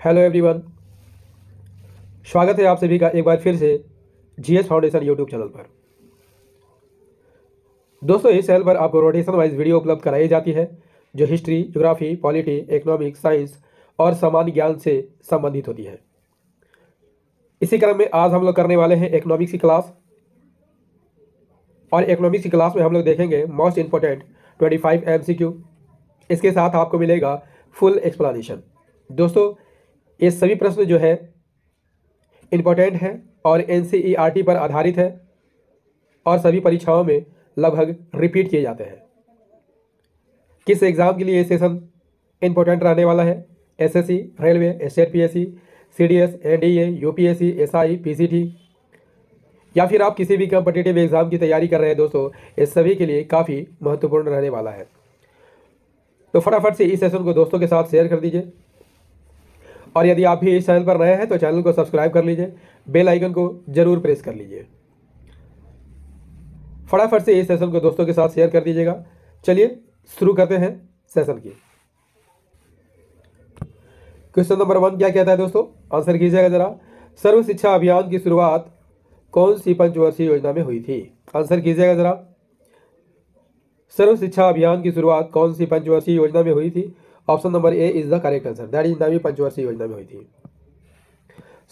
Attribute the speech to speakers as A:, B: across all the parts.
A: Hello everyone, स्वागत है आप सभी का एक बार फिर से जीएस फाउंडेशन यूट्यूब चैनल पर। दोस्तों, इस चैनल पर आपको रोटेशन वाइज वीडियो उपलब्ध कराई जाती है जो history, geography, polity, economics, science और सामान्य ज्ञान से संबंधित होती है। इसी क्रम में आज हम लोग करने वाले हैं इकोनॉमिक्स की क्लास। और इकोनॉमिक्स की क्लास में हम लोग देखेंगे मोस्ट इंपॉर्टेंट 25 MCQ। इसके साथ आपको मिलेगा फुल एक्सप्लेनेशन। दोस्तों, ये सभी प्रश्न जो है इम्पोर्टेंट है और NCERT पर आधारित है और सभी परीक्षाओं में लगभग रिपीट किए जाते हैं। किस एग्ज़ाम के लिए ये सेशन इम्पोर्टेंट रहने वाला है? SSC, railway, state PSC, CDS, NDA, UPSC, SI, PCT या फिर आप किसी भी कॉम्पिटिटिव एग्ज़ाम की तैयारी कर रहे हैं दोस्तों, इस सभी के लिए काफ़ी महत्वपूर्ण रहने वाला है। तो फटाफट से इस सेशन को दोस्तों के साथ शेयर कर दीजिए और यदि आप भी इस चैनल पर नए हैं तो चैनल को सब्सक्राइब कर लीजिए, बेल आइकन को जरूर प्रेस कर लीजिए। फटाफट से इस सेशन को दोस्तों के साथ शेयर कर दीजिएगा। चलिए शुरू करते हैं सेशन की। क्वेश्चन नंबर 1 क्या कहता है दोस्तों? आंसर कीजिएगा जरा। सर्व शिक्षा अभियान की शुरुआत कौन सी पंचवर्षीय योजना में हुई थी? आंसर कीजिएगा जरा। सर्व शिक्षा अभियान की शुरुआत कौन सी पंचवर्षीय योजना में हुई थी? Option number A is the correct answer, that is 9वीं पंचवर्षीय योजना में हुई थी।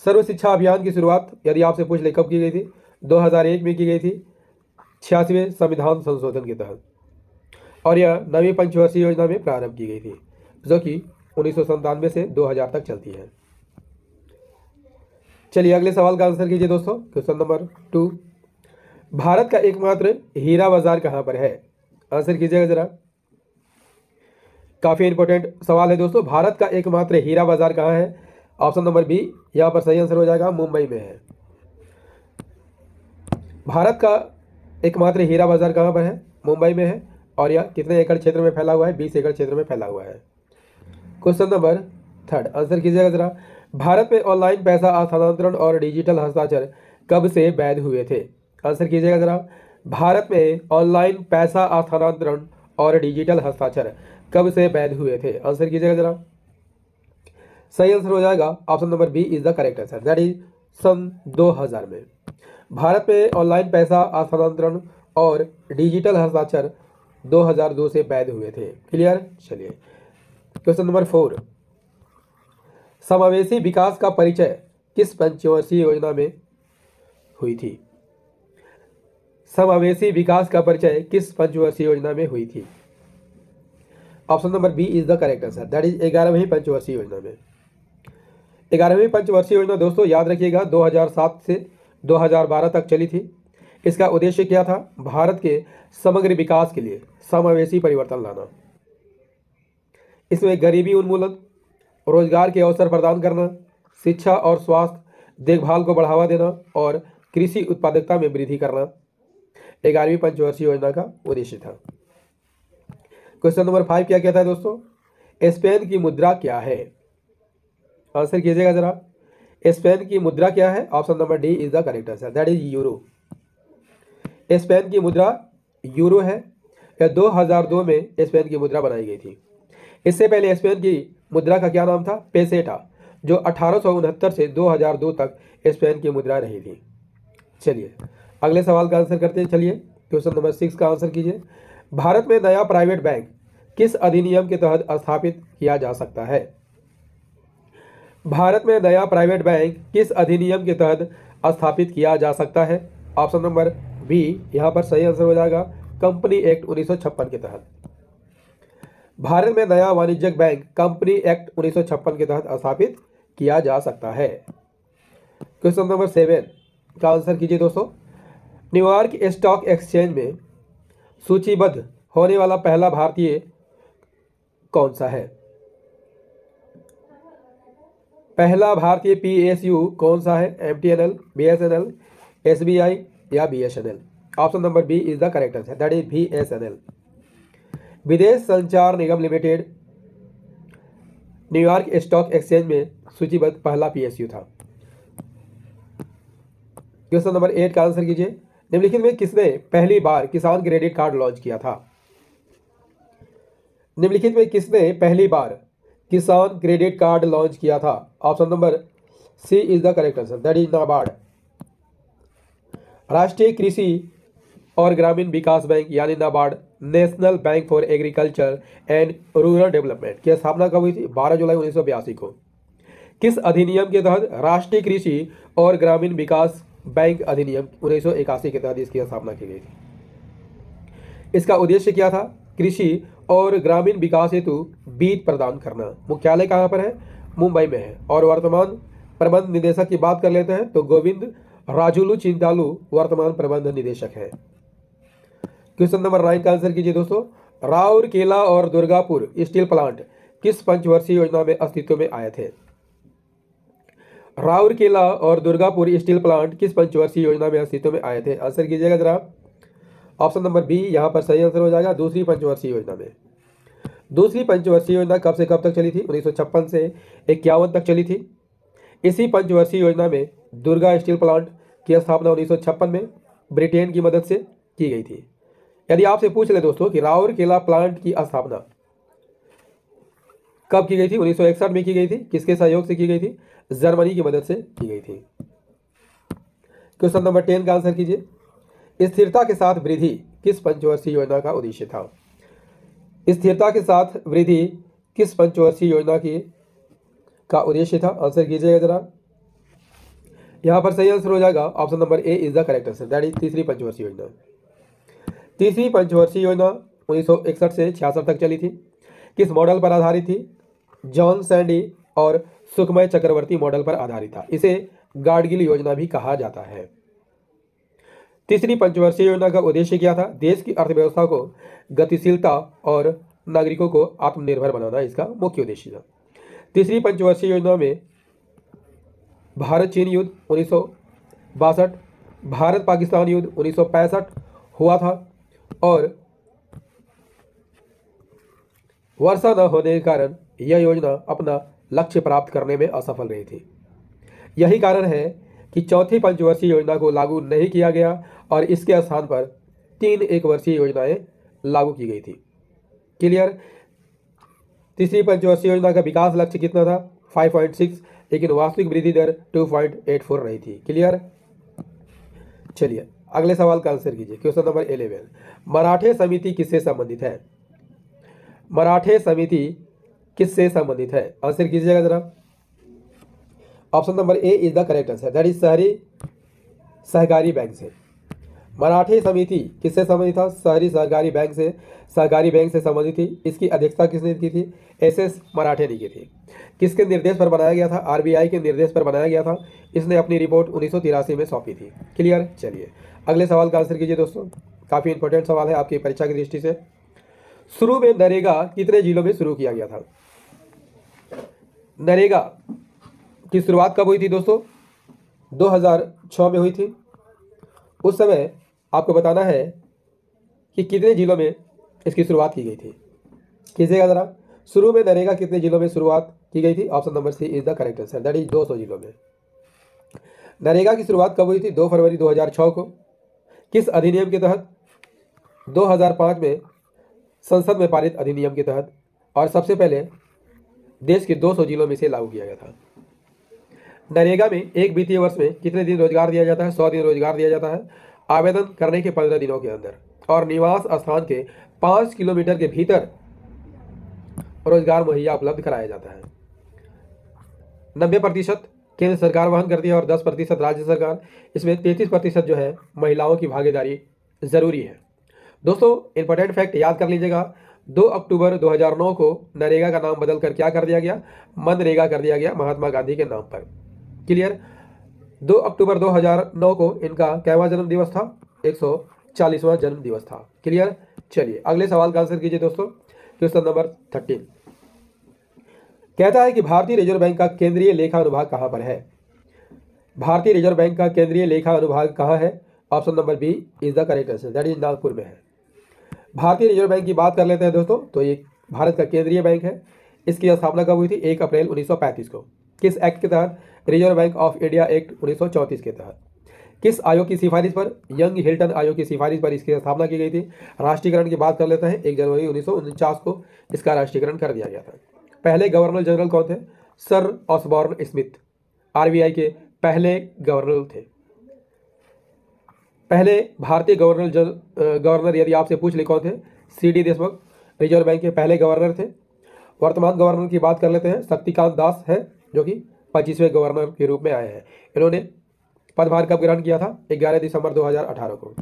A: सर्व शिक्षा अभियान की शुरुआत यदि आपसे पूछ ले कब की गई थी? 2001 में की गई थी, 86वें संविधान संशोधन के तहत। और यह 9वीं पंचवर्षीय योजना में प्रारंभ की गई थी जो कि 1997 से 2000 तक चलती है। चलिए अगले सवाल का आंसर कीजिए दोस्तों। क्वेश्चन नंबर 2, भारत का एकमात्र हीरा बाजार कहाँ पर है? आंसर कीजिएगा जरा। काफ़ी इंपॉर्टेंट सवाल है दोस्तों। भारत का एकमात्र हीरा बाजार कहाँ है? ऑप्शन नंबर बी यहाँ पर सही आंसर हो जाएगा, मुंबई में है। भारत का एकमात्र हीरा बाजार कहाँ पर है? मुंबई में है। और यह कितने एकड़ क्षेत्र में फैला हुआ है? 20 एकड़ क्षेत्र में फैला हुआ है। क्वेश्चन नंबर 3, आंसर कीजिएगा जरा। भारत में ऑनलाइन पैसा स्थानांतरण और डिजिटल हस्ताक्षर कब से वैध हुए थे? आंसर कीजिएगा जरा। भारत में ऑनलाइन पैसा स्थानांतरण और डिजिटल हस्ताक्षर कब से वैध हुए थे? आंसर कीजिएगा जरा। सही आंसर हो जाएगा option number B is the correct answer, that is सन 2000 में। भारत में ऑनलाइन पैसा स्थानांतरण और डिजिटल हस्ताक्षर 2002 से वैध हुए थे। क्लियर? चलिए क्वेश्चन नंबर 4, समावेशी विकास का परिचय किस पंचवर्षीय योजना में हुई थी? समावेशी विकास का परिचय किस पंचवर्षीय योजना में हुई थी? Option number B is the correct answer, that is 11वीं पंचवर्षीय योजना में। 11वीं पंचवर्षीय योजना दोस्तों याद रखिएगा 2007 से 2012 तक चली थी। इसका उद्देश्य क्या था? भारत के समग्र विकास के लिए समावेशी परिवर्तन लाना। इसमें गरीबी उन्मूलन, रोजगार के अवसर प्रदान करना, शिक्षा और स्वास्थ्य देखभाल को बढ़ावा देना और कृषि उत्पादकता में वृद्धि करना 11वीं पंचवर्षीय योजना का उद्देश्य था। क्वेश्चन नंबर 5 क्या कहता है दोस्तों? स्पेन की मुद्रा क्या है? आंसर कीजिएगा जरा। स्पेन की मुद्रा क्या है? Option number D is the correct answer, that is euro. Spain की मुद्रा यूरो है। यह 2002 में स्पेन की मुद्रा बनाई गई थी। इससे पहले स्पेन की मुद्रा का क्या नाम था? पेसेटा, जो 1869 से 2002 तक स्पेन की मुद्रा रही थी। चलिए अगले सवाल का आंसर करते हैं। चलिए क्वेश्चन नंबर 6 का आंसर कीजिए। भारत में नया प्राइवेट बैंक किस अधिनियम के तहत स्थापित किया जा सकता है? भारत में नया प्राइवेट बैंक किस अधिनियम के तहत स्थापित किया जा सकता है? ऑप्शन नंबर बी यहाँ पर सही आंसर हो जाएगा, कंपनी एक्ट 1956 के तहत। भारत में नया वाणिज्यिक बैंक कंपनी एक्ट 1956 के तहत स्थापित किया जा सकता है। क्वेश्चन नंबर 7 का आंसर कीजिए दोस्तों। न्यूयॉर्क स्टॉक एक्सचेंज में सूचीबद्ध होने वाला पहला भारतीय कौन सा है? पहला भारतीय PSU कौन सा है? MTNL, BSNL, SBI या BSNL? Option number B is the correct answer, that is BSNL। Videsh Sanchar Nigam limited New York stock exchange में सूचीबद्ध पहला PSU था। क्वेश्चन नंबर 8 का आंसर कीजिए। निम्नलिखित में किसने पहली बार किसान क्रेडिट कार्ड लॉन्च किया था? निम्नलिखित में किसने पहली बार किसान क्रेडिट कार्ड लॉन्च किया था? Option number C is the correct answer, that is NABARD. राष्ट्रीय कृषि और ग्रामीण विकास बैंक यानी NABARD national bank for agriculture and rural development की स्थापना कब हुई थी? 12 जुलाई 1982 को। किस अधिनियम के तहत राष्ट्रीय कृषि और ग्रामीण विकास बैंक अधिनियम 1981 के तहत इसकी स्थापना की गई थी? इसका उद्देश्य क्या था? कृषि और ग्रामीण विकास हेतु बीज प्रदान करना। मुख्यालय कहाँ पर है? मुंबई में है। और वर्तमान प्रबंध निदेशक की बात कर लेते हैं तो गोविंद राजुलू चिंतालू वर्तमान प्रबंध निदेशक है। क्वेश्चन नंबर 9 का आंसर कीजिए दोस्तों। राउरकेला और दुर्गापुर स्टील प्लांट किस पंचवर्षीय योजना में अस्तित्व में आए थे? राउरकेला और दुर्गापुर स्टील प्लांट किस पंचवर्षीय योजना में अस्तित्व में आए थे? आंसर कीजिएगा जरा। ऑप्शन नंबर बी यहाँ पर सही आंसर हो जाएगा, दूसरी पंचवर्षीय योजना में। दूसरी पंचवर्षीय योजना कब से कब तक चली थी? 1956 से 51 तक चली थी। इसी पंचवर्षीय योजना में दुर्गा स्टील प्लांट की स्थापना 1956 में ब्रिटेन की मदद से की गई थी। यदि आपसे पूछ ले दोस्तों कि राउरकेला प्लांट की स्थापना कब की गई थी? 1961 में की गई थी। किसके सहयोग से की गई थी? जर्मनी की मदद से की गई थी। क्वेश्चन नंबर 10 का आंसर कीजिए। स्थिरता के साथ वृद्धि किस पंचवर्षीय योजना का उद्देश्य था? स्थिरता के साथ वृद्धि किस पंचवर्षीय योजना का उद्देश्य था? आंसर कीजिएगा जरा। यहां पर सही आंसर हो जाएगा option number A is the correct answer, that is तीसरी पंचवर्षीय योजना। तीसरी पंचवर्षीय योजना 1961 से 66 तक चली थी। किस मॉडल पर आधारित थी? जॉन सैंडी और सुखमय चक्रवर्ती मॉडल पर आधारित था। इसे गाडगिल योजना भी कहा जाता है। तीसरी पंचवर्षीय योजना का उद्देश्य क्या था? देश की अर्थव्यवस्था को गतिशीलता और नागरिकों को आत्मनिर्भर बनाना इसका मुख्य उद्देश्य था। तीसरी पंचवर्षीय योजना में भारत चीन युद्ध 1962, भारत पाकिस्तान युद्ध 1965 हुआ था और वर्षा न होने के कारण यह योजना अपना लक्ष्य प्राप्त करने में असफल रही थी। यही कारण है कि चौथी पंचवर्षीय योजना को लागू नहीं किया गया और इसके स्थान पर 3 एक वर्षीय योजनाएं लागू की गई थी। क्लियर? तीसरी पंचवर्षीय योजना का विकास लक्ष्य कितना था? 5.6, लेकिन वास्तविक वृद्धि दर 2.84 रही थी। क्लियर? चलिए अगले सवाल का आंसर कीजिए। Question number 11। मराठे समिति किससे संबंधित है? मराठे समिति किससे संबंधित है? आंसर कीजिएगा जरा। Option number A is the correct answer, that is शहरी सहकारी बैंक से। मराठे समिति किससे संबंधित था? शहरी सहकारी बैंक से। सहकारी बैंक से संबंधित थी। इसकी अध्यक्षता किसने की थी? एस मराठे ने की थी। किसके निर्देश पर बनाया गया था? आरबीआई के निर्देश पर बनाया गया था। इसने अपनी रिपोर्ट 1983 में सौंपी थी। क्लियर? चलिए अगले सवाल का आंसर कीजिए दोस्तों। काफी इंपॉर्टेंट सवाल है आपकी परीक्षा की दृष्टि से। शुरू में नरेगा कितने जिलों में शुरू किया गया था? नरेगा की शुरुआत कब हुई थी दोस्तों? 2006 में हुई थी। उस समय आपको बताना है कि कितने जिलों में इसकी शुरुआत की गई थी। कीजिएगा जरा। शुरू में नरेगा कितने जिलों में शुरुआत की गई थी? Option number C is the correct answer, that is 200 जिलों में। नरेगा की शुरुआत कब हुई थी? 2 फरवरी 2006 को। किस अधिनियम के तहत? 2005 में संसद में पारित अधिनियम के तहत, और सबसे पहले देश के 200 जिलों में से लागू किया गया था। नरेगा में एक वित्तीय वर्ष में कितने दिन रोजगार दिया जाता है? 100 दिन रोजगार दिया जाता है आवेदन करने के 15 दिनों के अंदर, और निवास स्थान के 5 किलोमीटर के भीतर रोजगार मुहैया उपलब्ध कराया जाता है। 90% केंद्र सरकार वहन करती है और 10% राज्य सरकार। इसमें 33% जो है महिलाओं की भागीदारी जरूरी है। दोस्तों इंपॉर्टेंट फैक्ट याद कर लीजिएगा। 2 अक्टूबर 2009 को नरेगा का नाम बदलकर क्या कर दिया गया? मनरेगा कर दिया गया, महात्मा गांधी के नाम पर। क्लियर? 2 अक्टूबर 2009 को इनका कैवा जन्म दिवस था? 140वां जन्म दिवस था। क्लियर? चलिए अगले सवाल का आंसर कीजिए दोस्तों। क्वेश्चन नंबर 13 कहता है कि भारतीय रिजर्व बैंक का केंद्रीय लेखा अनुभाग कहां पर है? भारतीय रिजर्व बैंक का केंद्रीय लेखा अनुभाग कहां है? Option number B is the correct answer, that is Nagpur में है। भारतीय रिजर्व बैंक की बात कर लेते हैं दोस्तों, तो ये भारत का केंद्रीय बैंक है। इसकी स्थापना कब हुई थी? 1 अप्रैल 1935 को। किस एक्ट के तहत? Reserve bank of India act 1934 के तहत। किस आयोग की सिफारिश पर? यंग हिल्टन आयोग की सिफारिश पर इसकी स्थापना की गई थी। राष्ट्रीयकरण की बात कर लेते हैं, 1 जनवरी 1949 को इसका राष्ट्रीयकरण कर दिया गया था। पहले गवर्नर जनरल कौन थे? सर ऑसबॉर्न स्मिथ आरबीआई के पहले गवर्नर थे। पहले भारतीय गवर्नर यदि आपसे पूछ ले कौन थे? सीडी देशमुख रिजर्व बैंक के पहले गवर्नर थे। वर्तमान गवर्नर की बात कर लेते हैं, शक्तिकांत दास है जो कि 25वें गवर्नर के रूप में आए हैं। इन्होंने पदभार कब ग्रहण किया था? 11 दिसंबर 2018 को।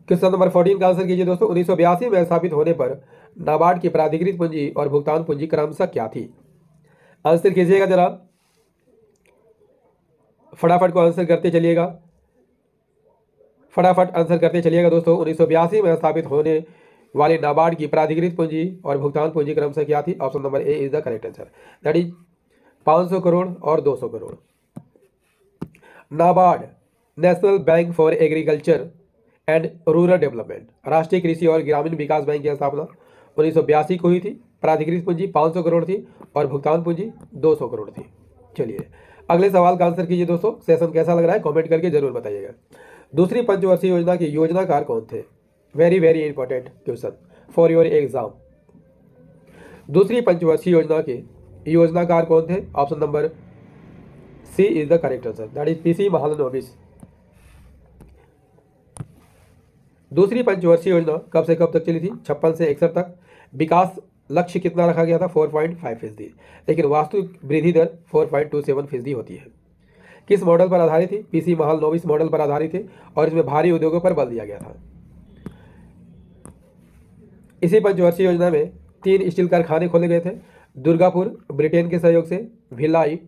A: क्वेश्चन नंबर 14 का आंसर कीजिए दोस्तों। 1982 में स्थापित होने पर नाबार्ड की प्राधिकृत पूंजी और भुगतान पूंजी क्रमशः क्या थी? आंसर कीजिएगा जरा, फटाफट को आंसर करते चलिएगा, फटाफट आंसर करते चलिएगा दोस्तों। 1982 में स्थापित होने वाले नाबार्ड की प्राधिकृत पूंजी और भुगतान पूंजी क्रमशः क्या थी? Option number A is the correct answer, that is 500 crore और 200 crore. NABARD national bank for agriculture and rural development, राष्ट्रीय कृषि और ग्रामीण विकास बैंक की स्थापना 1982 को हुई थी। प्राधिकृत पूंजी 500 करोड़ थी और भुगतान पूंजी 200 करोड़ थी। चलिए अगले सवाल का आंसर कीजिए दोस्तों। सेशन कैसा लग रहा है कमेंट करके जरूर बताइएगा। दूसरी पंचवर्षीय योजना के योजनाकार कौन थे? Very very important question for your exam. दूसरी पंचवर्षीय योजना के योजनाकार कौन थे? Option number C is the correct answer, that is PC Mahalanobis. दूसरी पंचवर्षीय योजना कब से कब तक चली थी? 56 से 61 तक। विकास लक्ष्य कितना रखा गया था? 4.5%, लेकिन वास्तविक वृद्धि दर 4.27% होती है। किस मॉडल पर आधारित थी? पीसी महालनोबिस मॉडल पर आधारित थी और इसमें भारी उद्योगों पर बल दिया गया था। इसी पंचवर्षीय योजना में 3 स्टील कारखाने खोले गए थे। दुर्गापुर ब्रिटेन के सहयोग से, भिलाई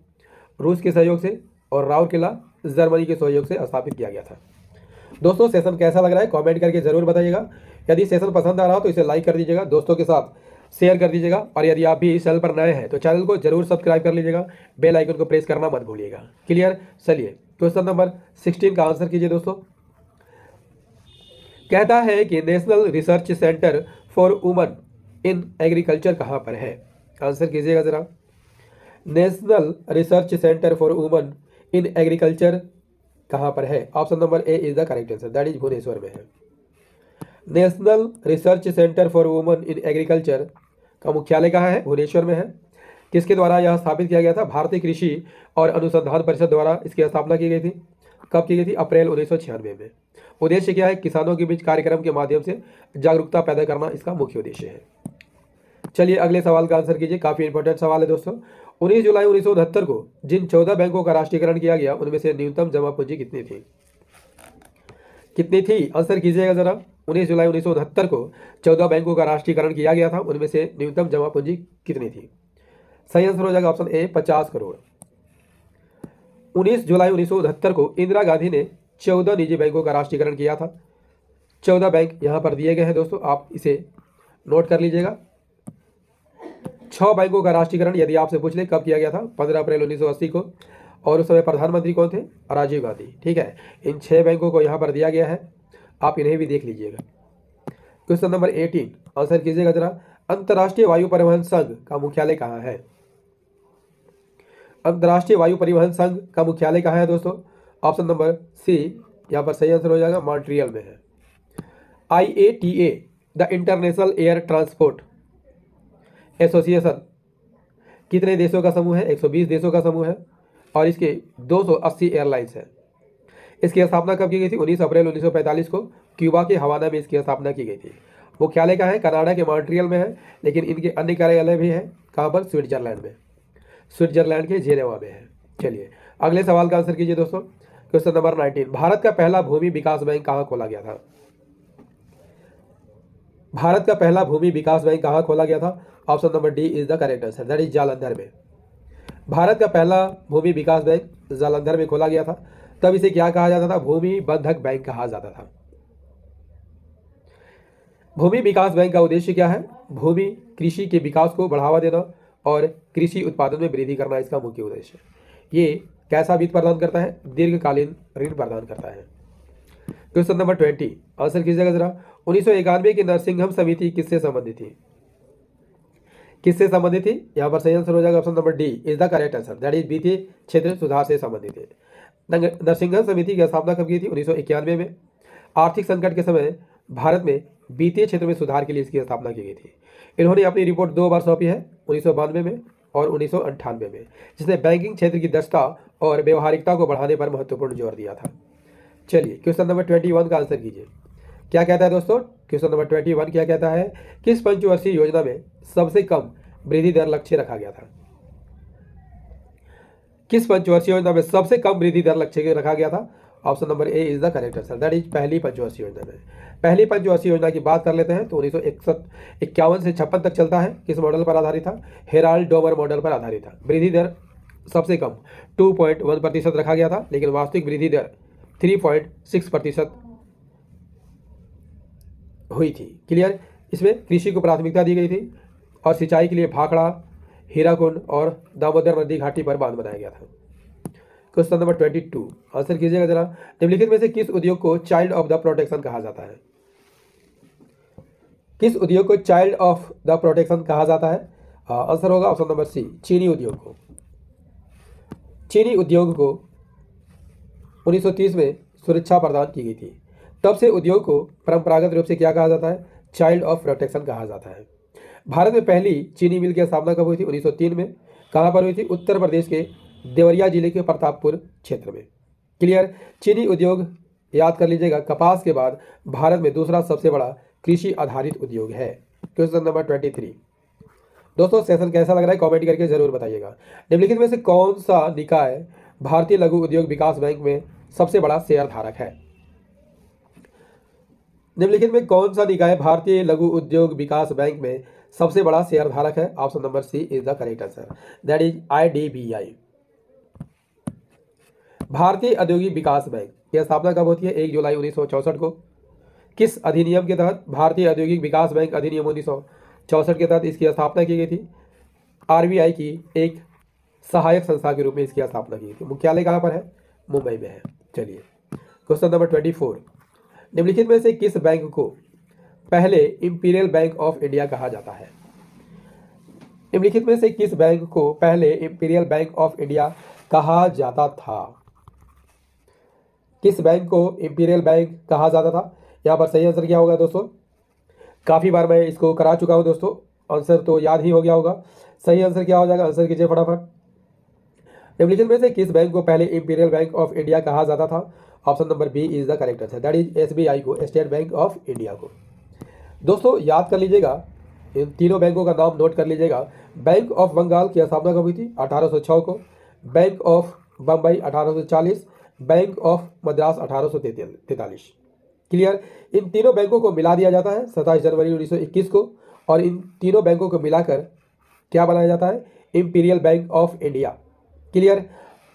A: रूस के सहयोग से और राउरकेला जर्मनी के सहयोग से स्थापित किया गया था। दोस्तों सेशन कैसा लग रहा है कमेंट करके जरूर बताइएगा। यदि सेशन पसंद आ रहा हो तो इसे लाइक कर दीजिएगा, दोस्तों के साथ शेयर कर दीजिएगा और यदि आप भी इस चैनल पर नए हैं तो चैनल को जरूर सब्सक्राइब कर लीजिएगा, बेल आइकन को प्रेस करना मत भूलिएगा। क्लियर? चलिए क्वेश्चन नंबर 16 का आंसर कीजिए दोस्तों। कहता है कि national research centre for women in agriculture कहाँ पर है? आंसर कीजिएगा जरा। National research centre for women in agriculture कहाँ पर है? Option number A is the correct answer, that is Bhubaneswar में है। National research centre for women in agriculture का मुख्यालय कहाँ है? भुवनेश्वर में है। किसके द्वारा यह स्थापित किया गया था? भारतीय कृषि और अनुसंधान परिषद द्वारा इसकी स्थापना की गई थी। कब की गई थी? अप्रैल 1996 में। उद्देश्य क्या है? किसानों के बीच कार्यक्रम के माध्यम से जागरूकता पैदा करना इसका मुख्य उद्देश्य है। चलिए अगले सवाल का आंसर कीजिए, काफी इंपॉर्टेंट सवाल है दोस्तों। 19 जुलाई 1969 को जिन 14 बैंकों का राष्ट्रीयकरण किया गया उनमें से न्यूनतम जमा पूंजी कितनी थी? कितनी थी? आंसर कीजिएगा जरा। 19 जुलाई 1969 को 14 बैंकों का राष्ट्रीयकरण किया गया था, उनमें से न्यूनतम जमा पूंजी कितनी थी? सही आंसर हो जाएगा ऑप्शन ए 50 करोड़। 19 जुलाई 1969 को इंदिरा गांधी ने 14 निजी बैंकों का राष्ट्रीयकरण किया था। 14 बैंक यहाँ पर दिए गए हैं दोस्तों, आप इसे नोट कर लीजिएगा। 6 बैंकों का राष्ट्रीयकरण यदि आपसे पूछ ले कब किया गया था? 15 अप्रैल 1980 को, और उस समय प्रधानमंत्री कौन थे? राजीव गांधी। ठीक है, इन 6 बैंकों को यहाँ पर दिया गया है, आप इन्हें भी देख लीजिएगा। क्वेश्चन नंबर 18 आंसर कीजिएगा जरा। अंतर्राष्ट्रीय वायु परिवहन संघ का मुख्यालय कहाँ है? अंतर्राष्ट्रीय वायु परिवहन संघ का मुख्यालय कहाँ है दोस्तों? ऑप्शन नंबर सी यहाँ पर सही आंसर हो जाएगा, मॉन्ट्रियल में है। IATA the international air transport association कितने देशों का समूह है? 120 देशों का समूह है और इसके 280 एयरलाइंस हैं। इसकी स्थापना कब की गई थी? 19 अप्रैल 1945 को क्यूबा के हवाना में इसकी स्थापना की गई थी। मुख्यालय कहाँ है? कनाडा के मॉन्ट्रियल में है, लेकिन इनके अन्य कार्यालय भी है। कहाँ पर? स्विट्जरलैंड में, स्विट्जरलैंड के जेनेवा में है। चलिए अगले सवाल का आंसर कीजिए दोस्तों। क्वेश्चन नंबर 19 भारत का पहला भूमि विकास बैंक कहाँ खोला गया था? भारत का पहला भूमि विकास बैंक कहाँ खोला गया था? Option number D is the correct answer, that is Jalandhar में। भारत का पहला भूमि विकास बैंक जालंधर में खोला गया था। तब इसे क्या कहा जाता था? भूमि बंधक बैंक कहा जाता था। भूमि विकास बैंक का उद्देश्य क्या है? भूमि कृषि के विकास को बढ़ावा देना और कृषि उत्पादन में वृद्धि करना इसका मुख्य उद्देश्य है। ये कैसा वित्त प्रदान करता है? दीर्घकालीन ऋण प्रदान करता है। क्वेश्चन नंबर 20 आंसर कीजिएगा जरा। 1991 की नरसिंघम समिति किससे संबंधित थी? किससे संबंधित थी? यहाँ पर सही आंसर हो जाएगा option number D is the correct answer, that is वित्तीय क्षेत्र सुधार से संबंधित है। नरसिंघम समिति की स्थापना कब की थी? 1991 में। आर्थिक संकट के समय भारत में वित्तीय क्षेत्र में सुधार के लिए इसकी स्थापना की गई थी। इन्होंने अपनी रिपोर्ट 2 बार सौंपी है, 1992 में और 1998 में, जिसने बैंकिंग क्षेत्र की दक्षता और व्यवहारिकता को बढ़ाने पर महत्वपूर्ण जोर दिया था। चलिए क्वेश्चन नंबर 21 का आंसर कीजिए। क्या कहता है दोस्तों? क्वेश्चन नंबर 21 क्या कहता है? किस पंचवर्षीय योजना में सबसे कम वृद्धि दर लक्ष्य रखा गया था? किस पंचवर्षीय योजना में सबसे कम वृद्धि दर लक्ष्य रखा गया था? Option number A is the correct answer, that is पहली पंचवर्षीय योजना में। पहली पंचवर्षीय योजना की बात कर लेते हैं तो 1951 से 56 तक चलता है। किस मॉडल पर आधारित था? हेराल्ड डोमर मॉडल पर आधारित था। वृद्धि दर सबसे कम 2.1% रखा गया था, लेकिन वास्तविक वृद्धि दर 3.6% हुई थी। क्लियर? इसमें कृषि को प्राथमिकता दी गई थी और सिंचाई के लिए भाखड़ा, हीराकुंड और दामोदर नदी घाटी पर बांध बनाया गया था। क्वेश्चन नंबर 22 आंसर कीजिएगा जरा। निम्नलिखित में से किस उद्योग को चाइल्ड ऑफ द प्रोटेक्शन कहा जाता है? किस उद्योग को चाइल्ड ऑफ द प्रोटेक्शन कहा जाता है? आंसर होगा ऑप्शन नंबर सी, चीनी उद्योग को। चीनी उद्योग को 1930 में सुरक्षा प्रदान की गई थी। तब से उद्योग को परंपरागत रूप से क्या कहा जाता है? चाइल्ड ऑफ प्रोटेक्शन कहा जाता है। भारत में पहली चीनी मिल की स्थापना कब हुई थी? 1903 में। कहाँ पर हुई थी? उत्तर प्रदेश के देवरिया जिले के प्रतापपुर क्षेत्र में। क्लियर? चीनी उद्योग याद कर लीजिएगा, कपास के बाद भारत में दूसरा सबसे बड़ा कृषि आधारित उद्योग है। क्वेश्चन नंबर 23 दोस्तों, सेशन कैसा लग रहा है कमेंट करके जरूर बताइएगा। निम्नलिखित में से कौन सा निकाय भारतीय लघु उद्योग विकास बैंक में सबसे बड़ा शेयर धारक है? निम्नलिखित में कौन सा निकाय भारतीय लघु उद्योग विकास बैंक में सबसे बड़ा शेयर धारक है? Option number C is the correct answer, that is IDBI। भारतीय औद्योगिक विकास बैंक की स्थापना कब होती है? 1 जुलाई 1964 को। किस अधिनियम के तहत? भारतीय औद्योगिक विकास बैंक अधिनियम 1964 के तहत इसकी स्थापना की गई थी। RBI की एक सहायक संस्था के रूप में इसकी स्थापना की गई थी। मुख्यालय कहाँ पर है? मुंबई में है। चलिए क्वेश्चन नंबर 24 निम्नलिखित में से किस बैंक को पहले इंपीरियल बैंक ऑफ इंडिया कहा जाता है? निम्नलिखित में से किस बैंक को पहले इंपीरियल बैंक ऑफ इंडिया कहा जाता था? किस बैंक को इंपीरियल बैंक कहा जाता था? यहाँ पर सही आंसर क्या होगा दोस्तों? काफ़ी बार मैं इसको करा चुका हूँ दोस्तों, आंसर तो याद ही हो गया होगा। सही आंसर क्या हो जाएगा? आंसर कीजिए फटाफट। निम्नलिखित में से किस बैंक को पहले इंपीरियल बैंक ऑफ इंडिया कहा जाता था? Option number B is the correct answer, that is SBI को, स्टेट बैंक ऑफ इंडिया को। दोस्तों याद कर लीजिएगा, इन तीनों बैंकों का नाम नोट कर लीजिएगा। बैंक ऑफ बंगाल की स्थापना कब हुई थी? 1806 को। Bank of Bombay 1840, bank of Madras 1843। Clear? इन तीनों बैंकों को मिला दिया जाता है 27 जनवरी 1921 को, और इन तीनों बैंकों को मिलाकर क्या बनाया जाता है? Imperial bank of India. Clear?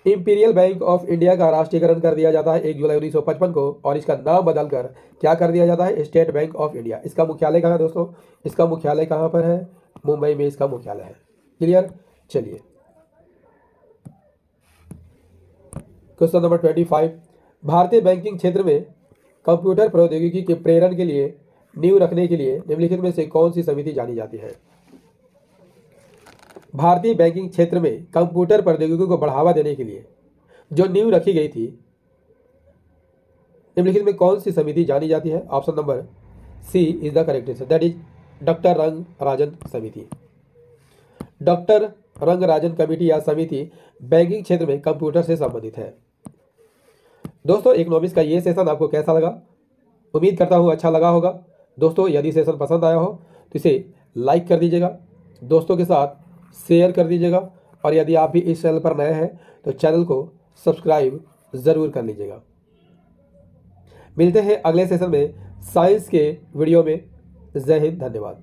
A: Imperial bank of India का राष्ट्रीयकरण कर दिया जाता है 1 जुलाई 1955 को, और इसका नाम बदलकर क्या कर दिया जाता है? State bank of India. इसका मुख्यालय कहाँ है दोस्तों? इसका मुख्यालय कहाँ पर है? मुंबई में इसका मुख्यालय है। क्लियर? चलिए क्वेश्चन नंबर 25 भारतीय बैंकिंग क्षेत्र में कंप्यूटर प्रौद्योगिकी के प्रेरण के लिए नींव रखने के लिए निम्नलिखित में से कौन सी समिति जानी जाती है? भारतीय बैंकिंग क्षेत्र में कंप्यूटर प्रौद्योगिकी को बढ़ावा देने के लिए जो नींव रखी गई थी, निम्नलिखित में कौन सी समिति जानी जाती है? Option number C is the correct answer, that is doctor Rangarajan समिति। डॉक्टर रंगराजन कमेटी या समिति बैंकिंग क्षेत्र में कंप्यूटर से संबंधित है। दोस्तों इकोनॉमिक्स का ये सेशन आपको कैसा लगा? उम्मीद करता हूँ अच्छा लगा होगा। दोस्तों यदि सेशन पसंद आया हो तो इसे लाइक कर दीजिएगा, दोस्तों के साथ शेयर कर दीजिएगा, और यदि आप भी इस चैनल पर नए हैं तो चैनल को सब्सक्राइब ज़रूर कर लीजिएगा। मिलते हैं अगले सेशन में साइंस के वीडियो में। जय हिंद, धन्यवाद।